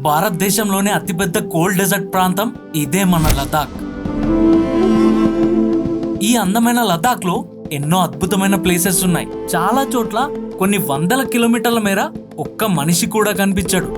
భారతదేశంలోనే అతిపెద్ద cold desert ప్రాంతం ఇదే మన లదాఖ్. ఈ అందమైన లదాఖ్ లో ఎన్నో అద్భుతమైన ప్లేసెస్ ఉన్నాయి. చాలా చోట్ల కొన్ని వందల కిలోమీటర్ల మేర ఒక్క మనిషి కూడా కనిపించడు.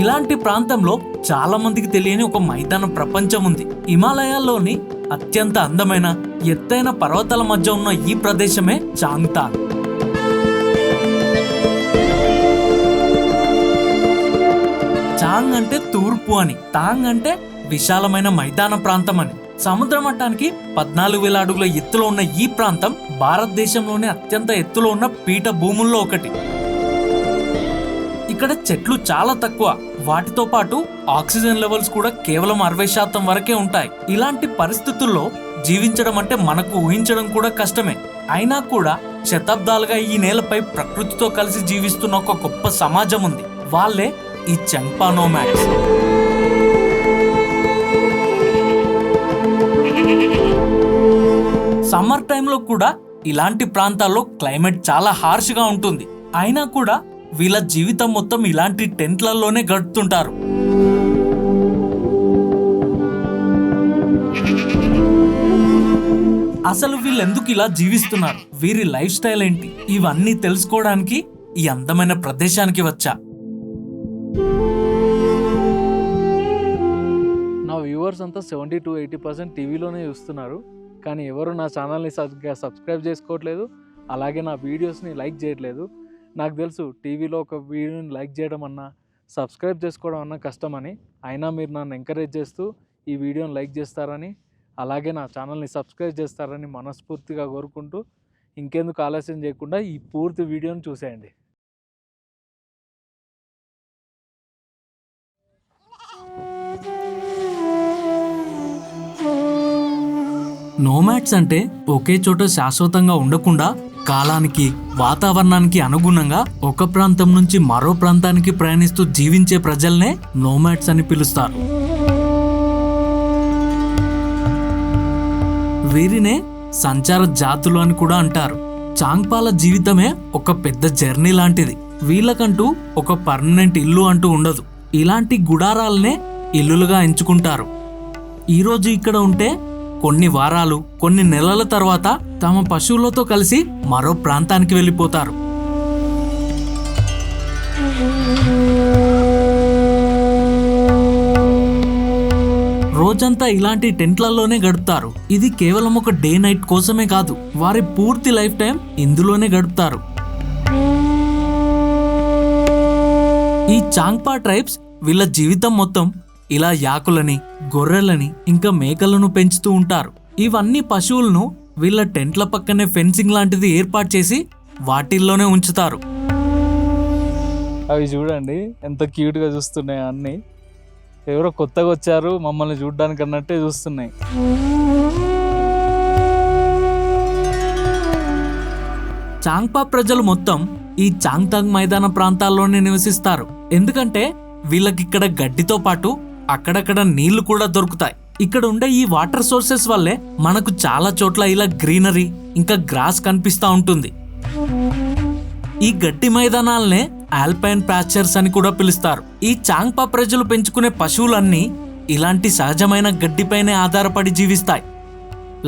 ఇలాంటి ప్రాంతంలో చాలా మందికి తెలియని ఒక మైదాన ప్రపంచం ఉంది. హిమాలయాల్లోని అత్యంత అందమైన ఎత్తైన పర్వతాల మధ్య ఉన్న ఈ ప్రదేశమే చాంగ్తాంగ్. చాంగ్ అంటే తూర్పు అని, తాంగ్ అంటే విశాలమైన మైదాన ప్రాంతం అని. సముద్ర మట్టానికి 14,000 అడుగుల ఎత్తులో ఉన్న ఈ ప్రాంతం భారతదేశంలోనే అత్యంత ఎత్తులో ఉన్న పీఠ భూముల్లో ఒకటి. ఇక్కడ చెట్లు చాలా తక్కువ, వాటితో పాటు ఆక్సిజన్ లెవెల్స్ కూడా కేవలం 60% వరకే ఉంటాయి. ఇలాంటి పరిస్థితుల్లో జీవించడం అంటే మనకు ఊహించడం కూడా కష్టమే. అయినా కూడా శతాబ్దాలుగా ఈ నేలపై ప్రకృతితో కలిసి జీవిస్తున్న ఒక గొప్ప సమాజం ఉంది. వాళ్ళే ఈ చంగ్పా నోమాడ్స్. సమ్మర్ టైంలో కూడా ఇలాంటి ప్రాంతాల్లో క్లైమేట్ చాలా హార్ష్ గా ఉంటుంది. అయినా కూడా వీళ్ళ జీవితం మొత్తం ఇలాంటి టెంట్లలోనే గడుపుతుంటారు. అసలు వీళ్ళెందుకు ఇలా జీవిస్తున్నారు, వీరి లైఫ్ స్టైల్ ఏంటి, ఇవన్నీ తెలుసుకోవడానికి ఈ అందమైన ప్రదేశానికి వచ్చా. నా వ్యూవర్స్ అంతా 70-80% టీవీలోనే చూస్తున్నారు, కానీ ఎవరు నా ఛానల్ని సబ్స్క్రైబ్ చేసుకోవట్లేదు, అలాగే నా వీడియోస్ని లైక్ చేయట్లేదు. నాకు తెలుసు టీవీలో ఒక వీడియోని లైక్ చేయడం అన్నా సబ్స్క్రైబ్ చేసుకోవడం అన్నా కష్టమని. అయినా మీరు నన్ను ఎంకరేజ్ చేస్తూ ఈ వీడియోని లైక్ చేస్తారని, అలాగే నా ఛానల్ని సబ్స్క్రైబ్ చేస్తారని మనస్ఫూర్తిగా కోరుకుంటూ ఇంకెందుకు ఆలస్యం చేయకుండా ఈ పూర్తి వీడియోని చూసేయండి. నోమాడ్స్ అంటే ఒకే చోట శాశ్వతంగా ఉండకుండా కాలానికి, వాతావరణానికి అనుగుణంగా ఒక ప్రాంతం నుంచి మరో ప్రాంతానికి ప్రయాణిస్తూ జీవించే ప్రజల్నే నోమాడ్స్ అని పిలుస్తారు. వీరినే సంచార జాతులు అని కూడా అంటారు. చాంగ్పాల జీవితమే ఒక పెద్ద జర్నీ లాంటిది. వీళ్ళకంటూ ఒక పర్మనెంట్ ఇల్లు అంటూ ఉండదు. ఇలాంటి గుడారాలనే ఇల్లులుగా ఎంచుకుంటారు. ఈరోజు ఇక్కడ ఉంటే కొన్ని వారాలు, కొన్ని నెలల తర్వాత తమ పశువులతో కలిసి మరో ప్రాంతానికి వెళ్ళిపోతారు. రోజంతా ఇలాంటి టెంట్లలోనే గడుపుతారు. ఇది కేవలం ఒక డే నైట్ కోసమే కాదు, వారి పూర్తి లైఫ్ టైం ఇందులోనే గడుపుతారు. ఈ చాంగ్పా ట్రైబ్స్ వీళ్ళ జీవితం మొత్తం ఇలా యాకులని, గొర్రెలని, ఇంకా మేకలను పెంచుతూ ఉంటారు. ఇవన్నీ పశువులను వీళ్ళ టెంట్ల పక్కనే ఫెన్సింగ్ లాంటిది ఏర్పాటు చేసి వాటిల్లోనే ఉంచుతారు. అవి చూడండి ఎంత క్యూట్గా చూస్తున్నాయి. అన్నీ ఎవరో కొత్తగా వచ్చారు మమ్మల్ని చూడడానికి అన్నట్టే చూస్తున్నాయి. చాంగ్పా ప్రజలు మొత్తం ఈ చాంగ్తాంగ్ మైదాన ప్రాంతాల్లోనే నివసిస్తారు. ఎందుకంటే వీళ్ళకిక్కడ గడ్డితో పాటు అక్కడక్కడ నీళ్లు కూడా దొరుకుతాయి. ఇక్కడ ఉండే ఈ వాటర్ సోర్సెస్ వల్లే మనకు చాలా చోట్ల ఇలా గ్రీనరీ ఇంకా గ్రాస్ కనిపిస్తా ఉంటుంది. ఈ గడ్డి మైదానాలనే ఆల్పైన్ ప్యాచర్స్ అని కూడా పిలుస్తారు. ఈ చాంగ్పా ప్రజలు పెంచుకునే పశువులన్నీ ఇలాంటి సహజమైన గడ్డిపైనే ఆధారపడి జీవిస్తాయి.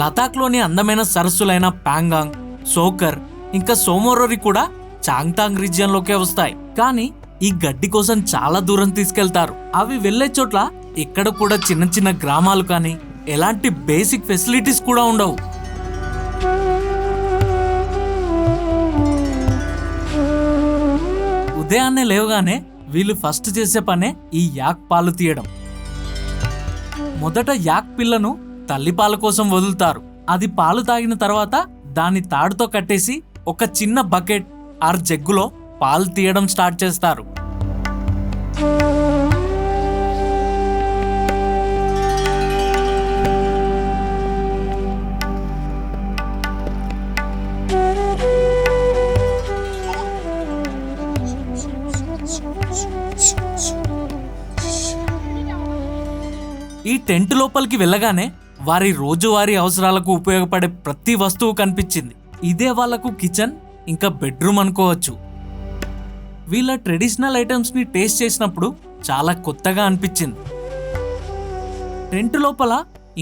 లదాఖ్లోని అందమైన సరస్సులైన పాంగాంగ్, సోకర్ ఇంకా సోమోరోరి కూడా చాంగ్తాంగ్ రీజియన్ లోకే వస్తాయి. కానీ ఈ గడ్డి కోసం చాలా దూరం తీసుకెళ్తారు. అవి వెళ్లే చోట్ల ఇక్కడ కూడా చిన్న చిన్న గ్రామాలు కానీ ఎలాంటి బేసిక్ ఫెసిలిటీస్ కూడా ఉండవు. ఉదయాన్నే లేవగానే వీళ్ళు ఫస్ట్ చేసే పనే ఈ యాక్ పాలు తీయడం. మొదట యాక్ పిల్లను తల్లిపాల కోసం వదులుతారు. అది పాలు తాగిన తర్వాత దాన్ని తాడుతో కట్టేసి ఒక చిన్న బకెట్ ఆర్ జగ్గులో పాలు తీయడం స్టార్ట్ చేస్తారు. ఈ టెంట్ లోపలికి వెళ్ళగానే వారి రోజువారీ అవసరాలకు ఉపయోగపడే ప్రతి వస్తువు కనిపించింది. ఇదే వాళ్లకు కిచెన్ ఇంకా బెడ్రూమ్ అనుకోవచ్చు. వీళ్ళ ట్రెడిషనల్ ఐటమ్స్ ని టేస్ట్ చేసినప్పుడు చాలా కొత్తగా అనిపించింది. టెంట్ లోపల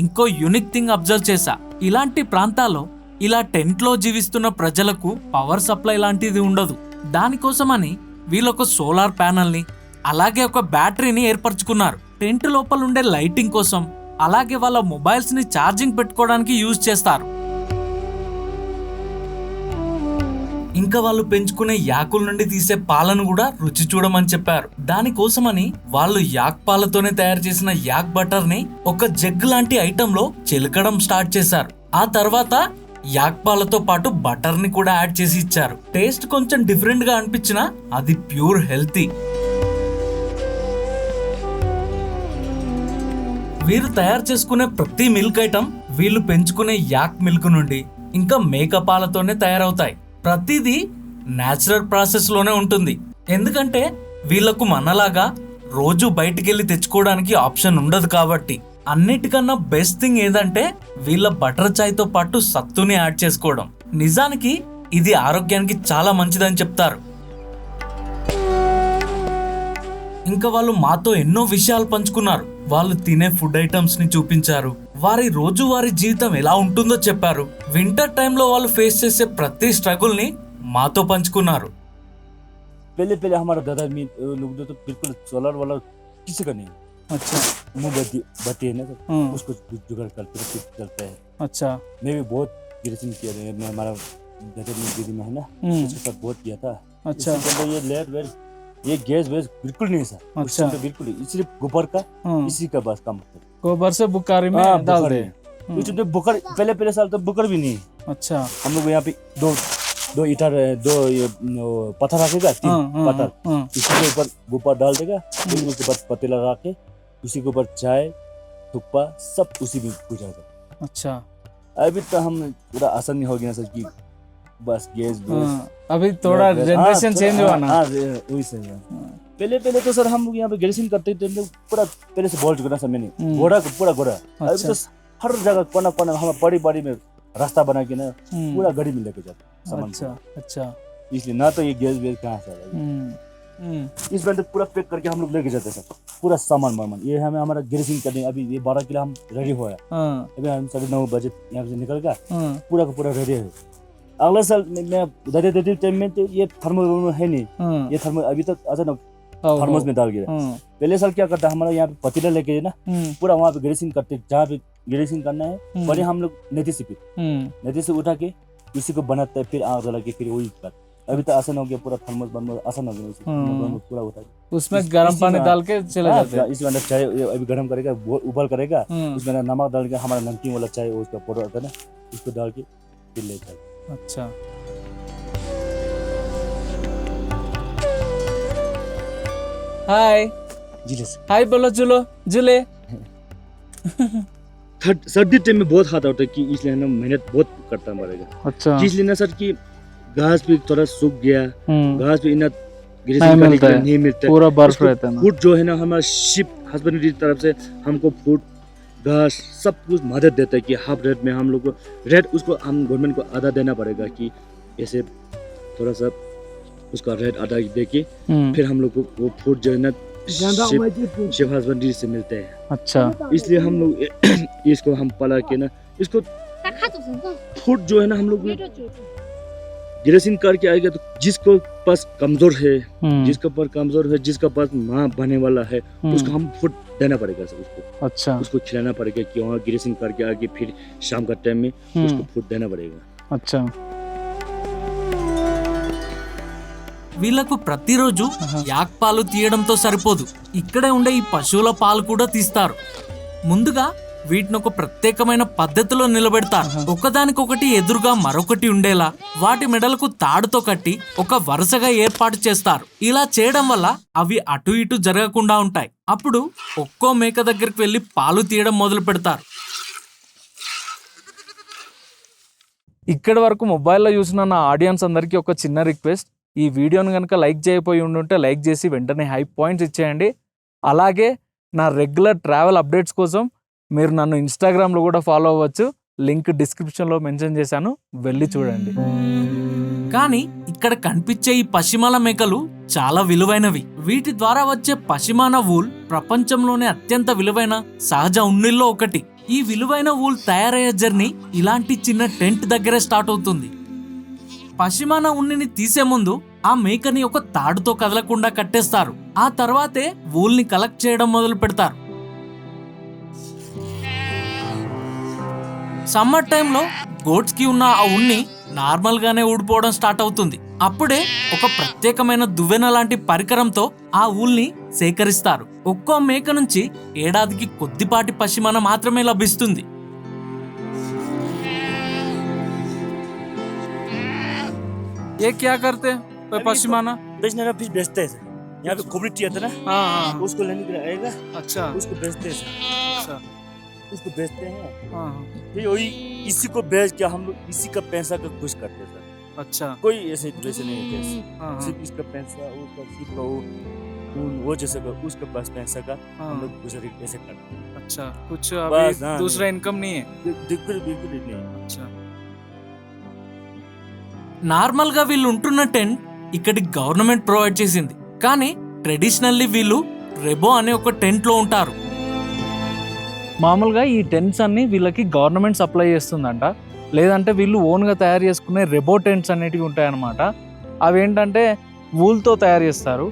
ఇంకో యూనిక్ థింగ్ అబ్జర్వ్ చేశా. ఇలాంటి ప్రాంతాల్లో ఇలా టెంట్ లో జీవిస్తున్న ప్రజలకు పవర్ సప్లై లాంటిది ఉండదు. దానికోసమని వీళ్ళొక సోలార్ ప్యానల్ ని అలాగే ఒక బ్యాటరీని ఏర్పరచుకున్నారు. టెంట్ లోపల ఉండే లైటింగ్ కోసం అలాగే వాళ్ళ మొబైల్స్ ని ఛార్జింగ్ పెట్టుకోవడానికి యూజ్ చేస్తారు. ఇంకా వాళ్ళు పెంచుకునే యాకుల నుండి తీసే పాలను కూడా రుచి చూడమని చెప్పారు. దానికోసమని వాళ్ళు యాక్ పాలతోనే తయారు చేసిన యాక్ బటర్ ని ఒక జగ్ లాంటి ఐటమ్ లో చిలకడం స్టార్ట్ చేశారు. ఆ తర్వాత యాక్ పాలతో పాటు బటర్ ని కూడా యాడ్ చేసి ఇచ్చారు. టేస్ట్ కొంచెం డిఫరెంట్ గా అనిపించినా అది ప్యూర్ హెల్తీ. వీరు తయారు చేసుకునే ప్రతి మిల్క్ ఐటమ్ వీళ్ళు పెంచుకునే యాక్ మిల్క్ నుండి ఇంకా మేక పాలతోనే తయారవుతాయి. ప్రతిదీ న్యాచురల్ ప్రాసెస్ లోనే ఉంటుంది. ఎందుకంటే వీళ్లకు మనలాగా రోజు బయటికెళ్ళి తెచ్చుకోవడానికి ఆప్షన్ ఉండదు కాబట్టి. అన్నిటికన్నా బెస్ట్ థింగ్ ఏదంటే వీళ్ళ బటర్ చాయ్ తో పాటు సత్తుని యాడ్ చేసుకోవడం. నిజానికి ఇది ఆరోగ్యానికి చాలా మంచిదని చెప్తారు. ఇంకా వాళ్ళు మాతో ఎన్నో విషయాలు పంచుకున్నారు. వాళ్ళు తినే ఫుడ్ ఐటమ్స్ ని చూపించారు. వారి రోజువారీ జీవితం ఎలా ఉంటుందో చెప్పారు. వింటర్ టైంలో వాళ్ళు ఫేస్ చేసే ప్రతి స్ట్రగుల్ ని మాతో పంచుకున్నారు. पहले पहले हमारा दादा में लोग तो बिल्कुल सोलर वाला किसी का नहीं। अच्छा मुँह बत्ती है ना तो उसको जुगाड़ करते फिर चलता है। अच्छा मैं भी बहुत गिरसिन किया है। मैं हमारा दादा में दीदी में है ना उसके साथ बहुत किया था। अच्छा ये लेयर वेयर ये गैस वैस बिल्कुल नहीं सर। अच्छा बिल्कुल सिर्फ गोबर का इसी का बस काम करते। गोबर से बुखारी में डाल दे। तो बुकर पहले साल तो बुकर भी नहीं। अच्छा हम लोग यहाँ पे दो ईटा दो पत्थर रखेगा, तीन पत्थर इसी के ऊपर गोबर डाल देगा, फिर उसके बाद पतीला रख के उसी के ऊपर चाय तुप्पा सब उसी में गुजारेगा। अच्छा अभी तो हम पूरा आसान नहीं हो गया सर कि बस गैस अभी थोड़ा जनरेशन चेंज हुआ ना। वही सही है। पहले तो सर हम लोग यहाँ पे ग्रेसिंग करते थे पूरा पहले से बोल चुका सब मैंने घोड़ा पूरा घोड़ा। अभी तो हर जगह कोना कोना हम बड़ी में रास्ता बना के ना पूरा गाड़ी में लेके जाते सामान। अच्छा अच्छा इसलिए ना तो ये गैस वेस कहाँ से आएगा। इस बार तो पूरा पैक करके हम लोग लेके जाते सर पूरा सामान वामान। ये हमें हमारा ग्रेसिंग करने अभी ये 12 किलो हम रेडी हुआ है। अभी हम 9:30 बजे यहाँ से निकल गया पूरा का पूरा रेडी है। अगला साल मैं दादी टाइम में तो ये थर्मल है नहीं। ये थर्मल अभी तक अच्छा ना थर्मस में डाल गया। पहले साल क्या करता है हमारा यहाँ पे पतीला लेके ना पूरा वहाँ पे ग्रेसिंग करते जहाँ पे ग्रेसिंग करना है बड़े हम लोग नदी से उठा के उसी को बनाते हैं फिर आग जला के फिर वही कर। अभी तो आसान हो गया पूरा थर्मस बनना आसान हो गया पूरा उठा उसमें गर्म पानी डाल के चले जाते हैं। इसमें अंदर चाय अभी गर्म करेगा उबाल करेगा उसमें नमक डाल के हमारा नमकीन वाला चाय उसका पाउडर होता है ना उसको डाल के फिर ले जाए। अच्छा हाय जी हाय बोलो जुलो जुले। सर्दी टाइम में बहुत खाता होता है कि इसलिए ना मेहनत बहुत करता पड़ेगा। अच्छा इसलिए ना सर कि घास भी थोड़ा सूख गया घास भी इतना नहीं मिलता पूरा बर्फ रहता है ना। फूड जो है ना हमारा शिप हस्बैंडरी की तरफ से हमको फूड घास सब कुछ मदद देता है कि हाफ रेट में हम लोग को रेट उसको हम गवर्नमेंट को आधा देना पड़ेगा कि ऐसे थोड़ा सा उसका रेट आधा दे के फिर हम लोग को वो फूड जो है ना शिप हस्बैंडरी से मिलते हैं। अच्छा इसलिए हम लोग इसको हम पला के ना इसको फूड जो है ना हम लोग ग्रेसिंग करके आएगा तो जिसको पास कमजोर है जिसका पास माँ बने वाला है उसको हम फूड देना पड़ेगा सर उसको। अच्छा उसको खिलाना पड़ेगा कि वहाँ ग्रेसिंग करके आके फिर शाम का टाइम में उसको फूड देना पड़ेगा। अच्छा వీళ్లకు ప్రతిరోజు యాక్ పాలు తీయడంతో సరిపోదు. ఇక్కడే ఉండే ఈ పశువుల పాలు కూడా తీస్తారు. ముందుగా వీటిని ఒక ప్రత్యేకమైన పద్ధతిలో నిలబెడతారు. ఒకదానికొకటి ఎదురుగా మరొకటి ఉండేలా వాటి మెడలకు తాడుతో కట్టి ఒక వరుసగా ఏర్పాటు చేస్తారు. ఇలా చేయడం వల్ల అవి అటు ఇటు జరగకుండా ఉంటాయి. అప్పుడు ఒక్కో మేక దగ్గరికి వెళ్లి పాలు తీయడం మొదలు పెడతారు. ఇక్కడి వరకు మొబైల్లో చూసిన నా ఆడియన్స్ అందరికీ ఒక చిన్న రిక్వెస్ట్. ఈ వీడియోని కనుక లైక్ చేయకపోయి ఉండుంటే లైక్ చేసి వెంటనే హై పాయింట్స్ ఇచ్చేయండి. అలాగే నా రెగ్యులర్ ట్రావెల్ అప్డేట్స్ కోసం మీరు నన్ను ఇన్స్టాగ్రామ్లో కూడా ఫాలో అవ్వచ్చు. లింక్ డిస్క్రిప్షన్లో మెన్షన్ చేశాను, వెళ్ళి చూడండి. కానీ ఇక్కడ ఇక్కడ కనిపించే ఈ పశ్చిమాల మేకలు చాలా విలువైనవి. వీటి ద్వారా వచ్చే పశ్చిమాన వూల్ ప్రపంచంలోనే అత్యంత విలువైన సహజ ఉన్నిల్లో ఒకటి. ఈ విలువైన వూల్ తయారయ్యే జర్నీ ఇలాంటి చిన్న టెంట్ దగ్గరే స్టార్ట్ అవుతుంది. పశ్చిమాన ఉన్నిని తీసే ముందు ఆ మేకని ఒక తాడుతో కదలకుండా కట్టేస్తారు. ఆ తర్వాతే వూల్ ని కలెక్ట్ చేయడం మొదలు పెడతారు. సమ్మర్ టైంలో గోట్స్ కి ఉన్న ఆ ఉన్ని నార్మల్ గానే ఊడిపోవడం స్టార్ట్ అవుతుంది. అప్పుడే ఒక ప్రత్యేకమైన దువ్వెన లాంటి పరికరంతో ఆ ఊల్ని సేకరిస్తారు. ఒక్కో మేక నుంచి ఏడాదికి కొద్దిపాటి పశ్చిమాన మాత్రమే లభిస్తుంది. ये क्या करते हैं पश्चिमाना? बेचने का फिश बेचते हैं सर। यहाँ पे कम्युनिटी आता है ना, हाँ उसको लेने के लिए आएगा, अच्छा उसको बेचते हैं सर। अच्छा उसको बेचते हैं, हाँ फिर वही इसी को बेच के हम लोग इसी का पैसा का कुछ करते हैं सर। अच्छा कोई ऐसे पैसे नहीं है, हाँ सिर्फ इसका पैसा, उसका सिर्फ वो जैसे का उसका पास पैसा का हम हाँ लोग गुजारे ऐसे करते हैं। अच्छा कुछ बस, अभी हाँ, दूसरा इनकम नहीं है? बिल्कुल बिल्कुल नहीं। अच्छा నార్మల్ గా వీళ్ళు ఉంటున్న టెంట్ ఇక్కడి గవర్నమెంట్ ప్రొవైడ్ చేసింది. కానీ ట్రెడిషనల్లీ వీళ్ళు రెబో అనే ఒక టెంట్ లో ఉంటారు. మామూలుగా ఈ టెంట్స్ అన్ని వీళ్ళకి గవర్నమెంట్ సప్లై చేస్తుందంట. లేదంటే వీళ్ళు ఓన్గా తయారు చేసుకునే రెబో టెంట్స్ అనేటివి ఉంటాయన్నమాట. అవి ఏంటంటే వూల్తో తయారు చేస్తారు,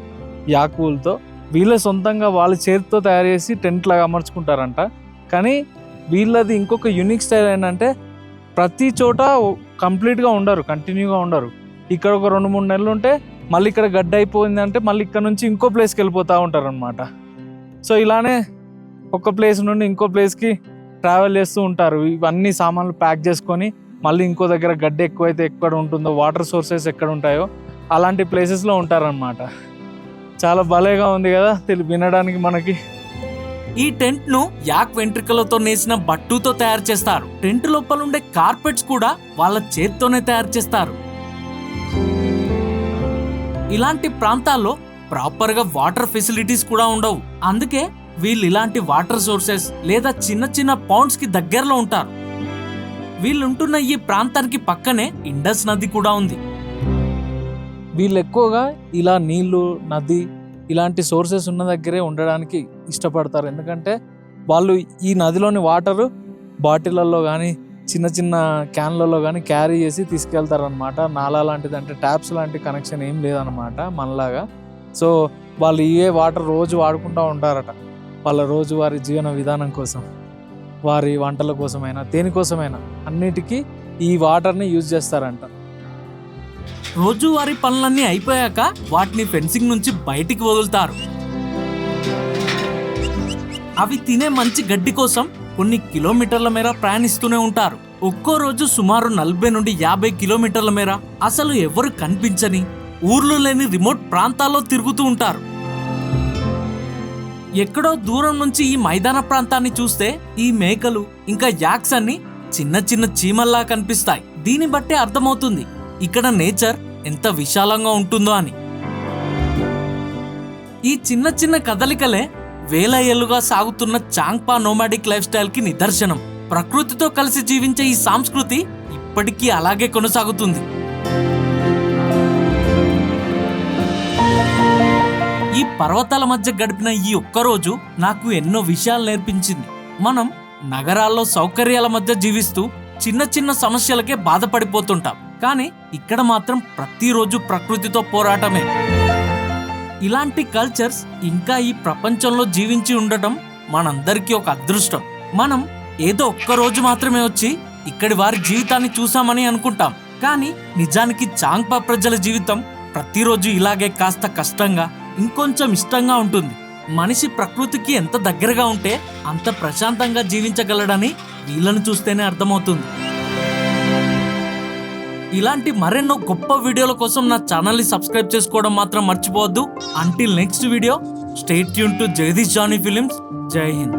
యాక్ వూల్తో. వీళ్ళ సొంతంగా వాళ్ళ చేతితో తయారు చేసి టెంట్ లాగా అమర్చుకుంటారంట. కానీ వీళ్ళది ఇంకొక యూనిక్ స్టైల్ ఏంటంటే ప్రతి చోట కంప్లీట్గా ఉండరు, కంటిన్యూగా ఉండరు. ఇక్కడ ఒక 2-3 నెలలు ఉంటే మళ్ళీ ఇక్కడ గడ్డ అయిపోయిందంటే మళ్ళీ ఇక్కడ నుంచి ఇంకో ప్లేస్కి వెళ్ళిపోతూ ఉంటారు అనమాట. సో ఇలానే ఒక ప్లేస్ నుండి ఇంకో ప్లేస్కి ట్రావెల్ చేస్తూ ఉంటారు. ఇవన్నీ సామాన్లు ప్యాక్ చేసుకొని మళ్ళీ ఇంకో దగ్గర గడ్డ ఎక్కువైతే ఎక్కడ ఉంటుందో, వాటర్ సోర్సెస్ ఎక్కడ ఉంటాయో అలాంటి ప్లేసెస్లో ఉంటారనమాట. చాలా భలేగా ఉంది కదా వినడానికి మనకి. ఈ టెంట్ ను యాక్ వెంట్రుకలతో నేసిన బట్టుతో తయారు చేస్తారు. టెంట్ లోపల ఉండే కార్పెట్స్ కూడా వాళ్ళ చేత్తోనే తయారు చేస్తారు. ఇలాంటి ప్రాంతాల్లో ప్రాపర్ గా వాటర్ ఫెసిలిటీస్ కూడా ఉండవు. అందుకే వీళ్ళు ఇలాంటి వాటర్ సోర్సెస్ లేదా చిన్న చిన్న పాండ్స్ కి దగ్గరలో ఉంటారు. వీళ్ళుంటున్న ఈ ప్రాంతానికి పక్కనే ఇండస్ నది కూడా ఉంది. వీళ్ళు ఎక్కువగా ఇలా నీళ్లు, నది ఇలాంటి సోర్సెస్ ఉన్న దగ్గరే ఉండడానికి ఇష్టపడతారు. ఎందుకంటే వాళ్ళు ఈ నదిలోని వాటరు బాటిళ్లలో కానీ చిన్న చిన్న క్యాన్లలో కానీ క్యారీ చేసి తీసుకెళ్తారనమాట. నాలా లాంటిది అంటే ట్యాప్స్ లాంటి కనెక్షన్ ఏం లేదనమాట మనలాగా. సో వాళ్ళు ఇవే వాటర్ రోజు వాడుకుంటూ ఉంటారట. వాళ్ళ రోజువారి జీవన విధానం కోసం, వారి వంటల కోసమైనా దేనికోసమైనా అన్నిటికీ ఈ వాటర్ని యూజ్ చేస్తారంట. రోజువారీ పనులన్నీ అయిపోయాక వాటిని ఫెన్సింగ్ నుంచి బయటికి వదులుతారు. అవి తినే మంచి గడ్డి కోసం కొన్ని కిలోమీటర్ల మేర ప్రయాణిస్తూనే ఉంటారు. ఒక్కో రోజు సుమారు 40 నుండి 50 కిలోమీటర్ల మేర అసలు ఎవరు కనిపించని ఊర్లు లేని రిమోట్ ప్రాంతాల్లో తిరుగుతూ ఉంటారు. ఎక్కడో దూరం నుంచి ఈ మైదాన ప్రాంతాన్ని చూస్తే ఈ మేకలు ఇంకా యాక్స్ అన్ని చిన్న చిన్న చీమల్లా కనిపిస్తాయి. దీన్ని బట్టే అర్థమవుతుంది ఇక్కడ నేచర్ ఎంత విశాలంగా ఉంటుందో అని. ఈ చిన్న చిన్న కదలికలే వేల ఏళ్లుగా సాగుతున్న చాంగ్పా నోమాడిక్ లైఫ్ స్టైల్ కి నిదర్శనం. ప్రకృతితో కలిసి జీవించే ఈ సంస్కృతి ఇప్పటికీ అలాగే కొనసాగుతుంది. ఈ పర్వతాల మధ్య గడిపిన ఈ ఒక్కరోజు నాకు ఎన్నో విషయాలు నేర్పించింది. మనం నగరాల్లో సౌకర్యాల మధ్య జీవిస్తూ చిన్న చిన్న సమస్యలకే బాధపడిపోతుంటాం. కానీ ఇక్కడ మాత్రం ప్రతిరోజు ప్రకృతితో పోరాటమే. ఇలాంటి కల్చర్స్ ఇంకా ఈ ప్రపంచంలో జీవించి ఉండటం మనందరికీ ఒక అదృష్టం. మనం ఏదో ఒక్కరోజు మాత్రమే వచ్చి ఇక్కడి వారి జీవితాన్ని చూసామని అనుకుంటాం. కానీ నిజానికి చాంగ్పా ప్రజల జీవితం ప్రతిరోజు ఇలాగే కాస్త కష్టంగా, ఇంకొంచెం ఇష్టంగా ఉంటుంది. మనిషి ప్రకృతికి ఎంత దగ్గరగా ఉంటే అంత ప్రశాంతంగా జీవించగలడని వీళ్ళను చూస్తేనే అర్థమవుతుంది. ఇలాంటి మరెన్నో గొప్ప వీడియోల కోసం నా ఛానల్ని సబ్స్క్రైబ్ చేసుకోవడం మాత్రం మర్చిపోవద్దు. Until next video, stay tune to Jagadish Johnny films. జై హింద్.